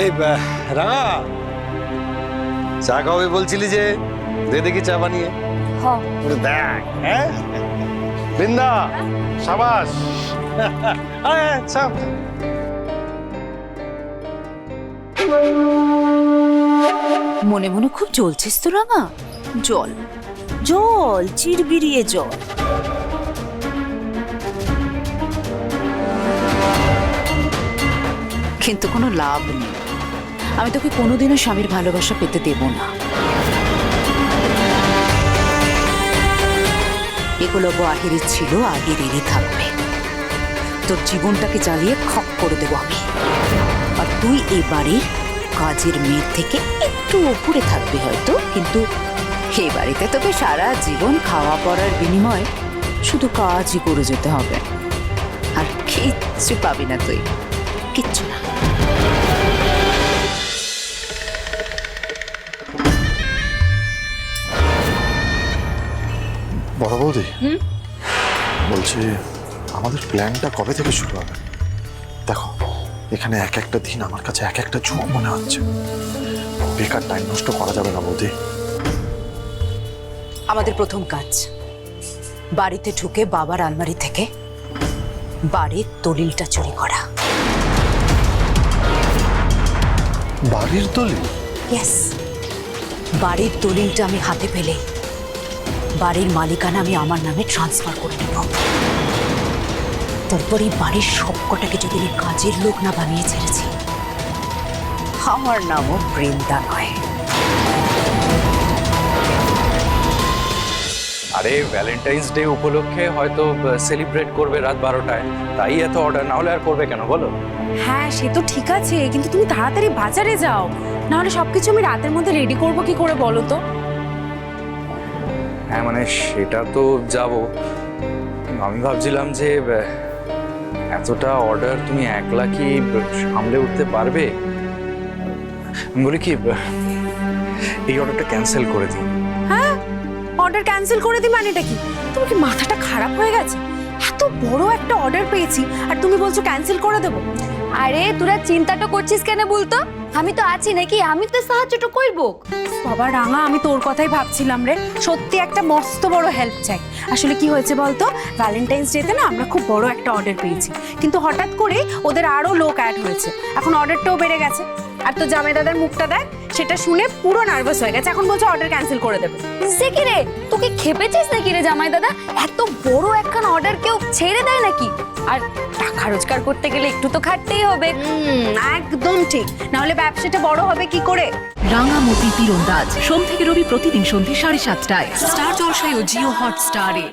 এই রাঙা চা খাওয়াবে বলছিলি যে, দে দেখি চা বানিয়ে। হ্যাঁ দেখ হ্যাঁ বৃন্দা সাবাস। আয় চা। মনে মনে খুব জ্বলছিস তো রাঙা। জল জল চিরবিরিয়ে জল। কিন্তু কোনো লাভ নেই, আমি তোকে কোনোদিনও স্বামীর ভালোবাসা পেতে দেব না। একলব্য আহিরের ছিল, আহিরেরই থাকবে। তোর জীবনটাকে জ্বালিয়ে খপ করে দেবো আমি। আর তুই এই বাড়ির কাজের মেয়ের থেকে একটু উপরে থাকবি হয়তো, কিন্তু এই বাড়িতে তোকে সারা জীবন খাওয়া পড়ার বিনিময়ে শুধু কাজই করে যেতে হবে। আর কিচ্ছু পাবি না তুই, কিচ্ছু না। বড় বৌদি, বলছি আমাদের প্ল্যানটা কবে থেকে শুরু হবে? দেখো এখানে এক একটা দিন আমার কাছে এক একটা যুগ মনে হচ্ছে। বেকার টাইম নষ্ট করা যাবে না বৌদি। আমাদের প্রথম কাজ বাড়িতে ঢুকে বাবার আলমারি থেকে বাড়ির দলিলটা চুরি করা। বাড়ির দলিল? ইয়েস, বাড়ির দলিলটা আমি হাতে পেলে বাড়ির মালিকানা আমি আমার নামে ট্রান্সফার করে নেব। তারপর এই বাড়ির সবকটাকে যদি আমি কাজের লোক না বানিয়ে ছেড়েছি, আমার নামও বৃন্দা নয়। আরে ভ্যালেন্টাইন্স ডে উপলক্ষে হয়তো সেলিব্রেট করবে রাত 12টায়, তাই এত অর্ডার, না হলে আর করবে কেন বলো? হ্যাঁ সে তো ঠিক আছে, কিন্তু তুমি তাড়াতাড়ি বাজারে যাও, না হলে সবকিছু আমি রাতের মধ্যে রেডি করবো কি করে বলো তো? হ্যাঁ মানে সেটা তো যাব, আমি ভাবছিলাম যে এতটা অর্ডার তুমি একলা কি সামলে উঠতে পারবে? আমি বলি কি এই অর্ডারটা ক্যান্সেল করে দিই। হ্যাঁ অর্ডার ক্যান্সেল করে দি মানেটা কি? তোমার কি মাথাটা খারাপ হয়ে গেছে? এত বড় একটা অর্ডার পেয়েছি আর তুমি বলছো ক্যান্সেল করে দেবো? আরে তোরা চিন্তাটা করছিস কেন বলতো? আমি তো আছি নাকি, আমি তো সাহায্যটা করব। বাবা রাঙা, আমি তোর কথাই ভাবছিলাম রে, সত্যি একটা মস্ত বড় হেল্প চাই। আসলে কি হয়েছে বলতো, ভ্যালেন্টাইন্স ডেতে না আমরা খুব বড় একটা অর্ডার পেয়েছি, কিন্তু হঠাৎ করে ওদের আরো লোক অ্যাড হয়েছে, এখন অর্ডারটাও বেড়ে গেছে। আর তো জামাই দাদার মুখটা দেখ, সেটা শুনে পুরো নার্ভাস হয়ে গেছে, এখন বলছে অর্ডার ক্যান্সেল করে দেবে। সে কি রে, তুই খেপেছিস নাকি রে জামাই দাদা? এত বড় একখান অর্ডার কেউ ছেড়ে দেয় নাকি? আর টাকা রোজগার করতে গেলে একটু তো খাটতেই হবে। একদম ঠিক, না হলে ব্যবসাটা বড় হবে কি করে? রাঙামতি তীরন্দাজ সোম থেকে রবি প্রতিদিন সন্ধ্যে 7:30টায় স্টার জলসায় ও জিও হটস্টারে।